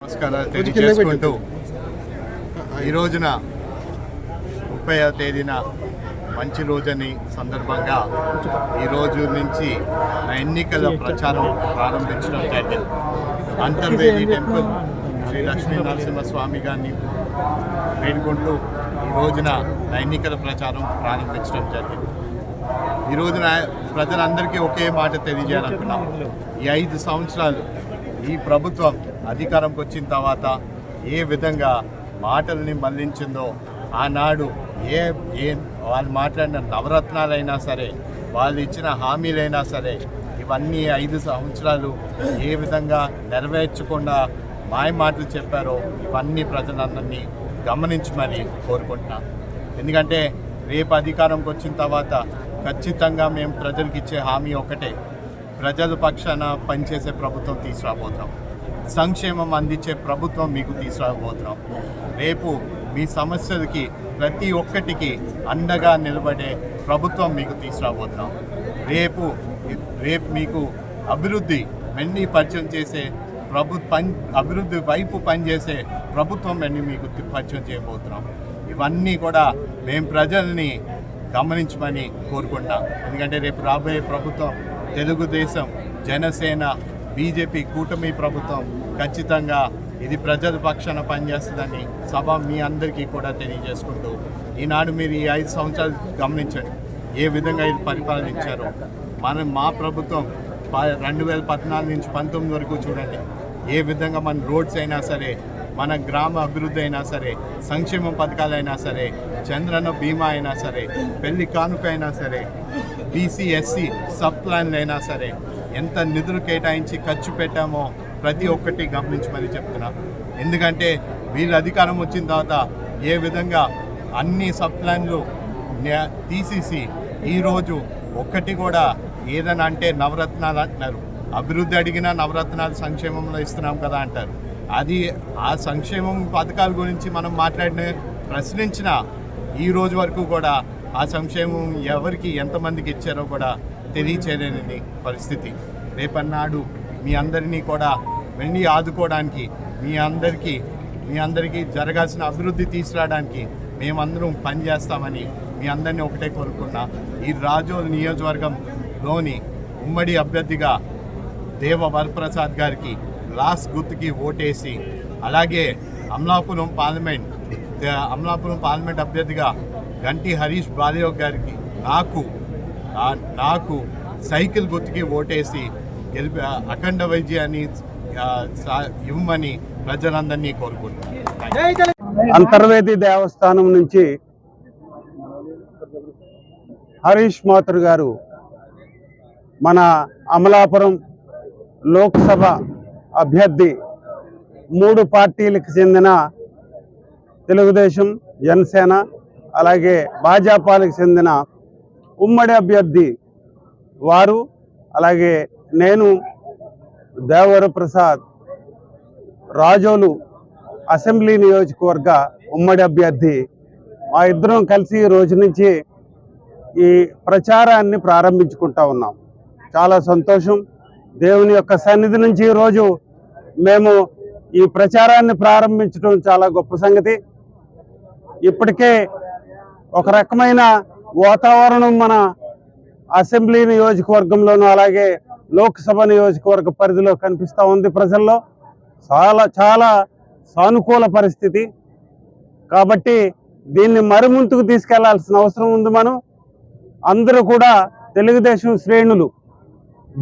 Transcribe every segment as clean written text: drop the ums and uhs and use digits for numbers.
నమస్కారాలు తెలియజేసుకుంటూ ఈ రోజున 30వ తేదీన మంచి రోజని సందర్భంగా ఈ రోజు నుంచి ఎన్నికల ప్రచారం ప్రారంభించడం జరిగింది. అంతర్వేది టెంపుల్ శ్రీ లక్ష్మీ నరసింహస్వామి గారిని వేడుకుంటూ ఈ రోజున ఎన్నికల ప్రచారం ప్రారంభించడం జరిగింది. ఈ రోజున ప్రజలందరికీ ఒకే మాట తెలియజేయాలనుకున్నాం. ఈ 5 సంవత్సరాలు ఈ ప్రభుత్వం అధికారంకి వచ్చిన తర్వాత ఏ విధంగా మాటల్ని మళ్లించిందో, ఆనాడు ఏ వాళ్ళు మాట్లాడిన నవరత్నాలైనా సరే, వాళ్ళు ఇచ్చిన హామీలైనా సరే, ఇవన్నీ 5 సంవత్సరాలు ఏ విధంగా నెరవేర్చకుండా మాయ మాటలు చెప్పారో ఇవన్నీ ప్రజలందరినీ గమనించమని కోరుకుంటున్నాం. ఎందుకంటే రేపు అధికారంకి వచ్చిన తర్వాత ఖచ్చితంగా మేము ప్రజలకు ఇచ్చే హామీ ఒకటే, ప్రజల పక్షాన పనిచేసే ప్రభుత్వం తీసుకురాబోతున్నాం, సంక్షేమం అందించే ప్రభుత్వం మీకు తీసుకురాబోతున్నాం. రేపు మీ సమస్యలకి ప్రతి ఒక్కటికి అండగా నిలబడే ప్రభుత్వం మీకు తీసుకురాబోతున్నాం. రేపు మీకు అభివృద్ధి వెన్నీ పరిచయం చేసే అభివృద్ధి వైపు పనిచేసే ప్రభుత్వం వెన్నీ మీకు పరిచయం చేయబోతున్నాం. ఇవన్నీ కూడా మేము ప్రజల్ని గమనించమని కోరుకుంటాం. ఎందుకంటే రేపు రాబోయే ప్రభుత్వం తెలుగుదేశం, జనసేన, బీజేపీ కూటమి ప్రభుత్వం ఖచ్చితంగా ఇది ప్రజల పక్షాన పనిచేస్తుందని సభ మీ అందరికీ కూడా తెలియజేసుకుంటూ, ఈనాడు మీరు ఈ 5 సంవత్సరాలు గమనించండి ఏ విధంగా ఇది పరిపాలించారో. మా ప్రభుత్వం 2014 నుంచి 19 వరకు చూడండి ఏ విధంగా మన రోడ్స్ అయినా సరే, మన గ్రామ అభివృద్ధి అయినా సరే, సంక్షేమ పథకాలైనా సరే, చంద్రన్న బీమా అయినా సరే, పెళ్లి కానుక అయినా సరే, బీసీ ఎస్సీ సబ్ ప్లాన్లు అయినా సరే, ఎంత నిధులు కేటాయించి ఖర్చు పెట్టామో ప్రతి ఒక్కటి గమనించమని చెప్తున్నా. ఎందుకంటే వీళ్ళు అధికారం వచ్చిన తర్వాత ఏ విధంగా అన్ని సబ్ ప్లాన్లు తీసేసి ఈరోజు ఒక్కటి కూడా ఏదైనా అంటే నవరత్నాలు అంటున్నారు. అభివృద్ధి అడిగినా నవరత్నాలు సంక్షేమంలో ఇస్తున్నాం కదా అంటారు. అది ఆ సంక్షేమం పథకాల గురించి మనం ప్రశ్నించిన ఈ రోజు వరకు కూడా ఆ సంక్షేమం ఎవరికి ఎంతమందికి ఇచ్చారో కూడా తెలియచేయలేని పరిస్థితి. రేపన్నాడు మీ అందరినీ కూడా వెళ్ళి ఆదుకోవడానికి, మీ అందరికీ జరగాల్సిన అభివృద్ధి తీసుకురావడానికి మేమందరం పనిచేస్తామని మీ అందరినీ ఒకటే కోరుకున్నా. ఈ రాజోల్ నియోజకవర్గంలోని ఉమ్మడి అభ్యర్థిగా దేవ వరప్రసాద్ గారికి లాస్ట్ గుర్తుకి ఓటేసి, అలాగే అమలాపురం పార్లమెంట్ అభ్యర్థిగా గంటి హరీష్ బాలయోగ్ గారికి నాకు సైకిల్ గుర్తుకి ఓటేసి అఖండ విజయాన్ని ఇవ్వమని ప్రజలందరినీ కోరుకుంటున్నాను. అంతర్వేది దేవస్థానం నుంచి హరీష్ మాథుర్ గారు మన అమలాపురం లోక్సభ అభ్యర్థి 3 పార్టీలకు చెందిన తెలుగుదేశం, జనసేన అలాగే భాజపాలకు చెందిన ఉమ్మడి అభ్యర్థి వారు, అలాగే నేను దేవరప్రసాద్ రాజోలు అసెంబ్లీ నియోజకవర్గ ఉమ్మడి అభ్యర్థి, మా ఇద్దరం కలిసి ఈ రోజు నుంచి ఈ ప్రచారాన్ని ప్రారంభించుకుంటా ఉన్నాం. చాలా సంతోషం. దేవుని యొక్క సన్నిధి నుంచి ఈరోజు మేము ఈ ప్రచారాన్ని ప్రారంభించడం చాలా గొప్ప సంగతి. ఇప్పటికే ఒక రకమైన వాతావరణం మన అసెంబ్లీ నియోజకవర్గంలోనూ అలాగే లోక్సభ నియోజకవర్గ పరిధిలో కనిపిస్తూ ఉంది. ప్రజల్లో చాలా సానుకూల పరిస్థితి. కాబట్టి దీన్ని మరిముందుకు తీసుకెళ్లాల్సిన అవసరం ఉంది. మనం అందరూ కూడా తెలుగుదేశం శ్రేణులు,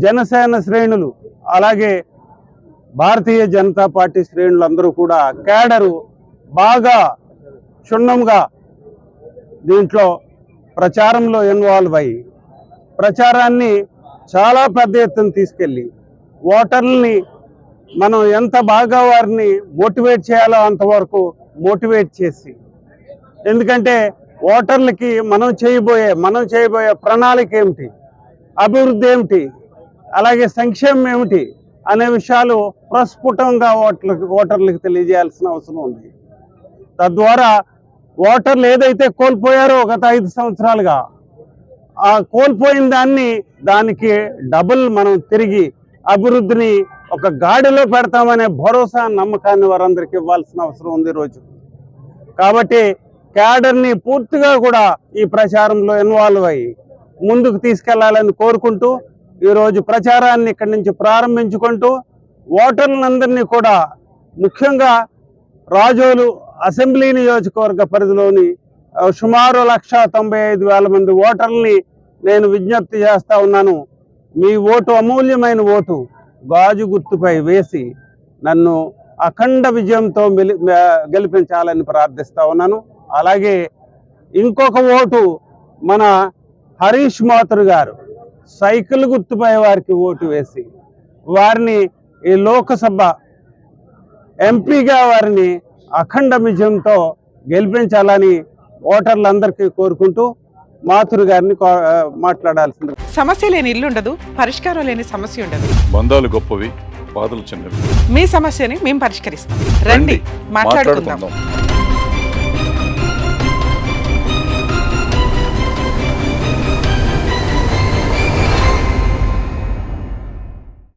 జనసేన శ్రేణులు, అలాగే భారతీయ జనతా పార్టీ శ్రేణులు అందరూ కూడా కేడరు బాగా క్షుణ్ణంగా దీంట్లో ప్రచారంలో ఇన్వాల్వ్ అయ్యి ప్రచారాన్ని చాలా పెద్ద ఎత్తున తీసుకెళ్ళి ఓటర్లని మనం ఎంత బాగా వారిని మోటివేట్ చేయాలో అంతవరకు మోటివేట్ చేసి, ఎందుకంటే ఓటర్లకి మనం చేయబోయే ప్రణాళిక ఏమిటి, అభివృద్ధి ఏమిటి, అలాగే సంక్షేమం ఏమిటి అనే విషయాలు ప్రస్ఫుటంగా ఓటర్లకు తెలియజేయాల్సిన అవసరం ఉంది. తద్వారా ఓటర్లు ఏదైతే కోల్పోయారో గత 5 సంవత్సరాలుగా, ఆ కోల్పోయిన దానికి డబుల్ మనం తిరిగి అభివృద్ధిని ఒక గాడిలో పెడతామనే భరోసా నమ్మకాన్ని వారందరికీ ఇవ్వాల్సిన అవసరం ఉంది ఈరోజు. కాబట్టి క్యాడర్ని పూర్తిగా కూడా ఈ ప్రచారంలో ఇన్వాల్వ్ అయ్యి ముందుకు తీసుకెళ్లాలని కోరుకుంటూ ఈరోజు ప్రచారాన్ని ఇక్కడి నుంచి ప్రారంభించుకుంటూ ఓటర్లందరినీ కూడా ముఖ్యంగా రాజోలు అసెంబ్లీ నియోజకవర్గ పరిధిలోని సుమారు 1,95,000 మంది ఓటర్లని నేను విజ్ఞప్తి చేస్తా ఉన్నాను. మీ ఓటు అమూల్యమైన ఓటు గాజు గుర్తుపై వేసి నన్ను అఖండ విజయంతో గెలిపించాలని ప్రార్థిస్తా ఉన్నాను. అలాగే ఇంకొక ఓటు మన హరీష్ మాథుర్ గారు సైకిల్ గుర్తుపై వారికి ఓటు వేసి వారిని ఈ లోకసభ ఎంపీగా వారిని అఖండ విజయంతో గెలిపించాలని ఓటర్లందరికీ కోరుకుంటూ మాథుర్ గారిని మాట్లాడాల్సింది. సమస్య లేని ఇల్లు ఉండదు, పరిష్కారం లేని సమస్య ఉండదు. బంధాలు గొప్పవి, బాధలు చిన్నవి. మీ సమస్యని మేము పరిష్కరిస్తాం. రండి, మాట్లాడుకుందాం.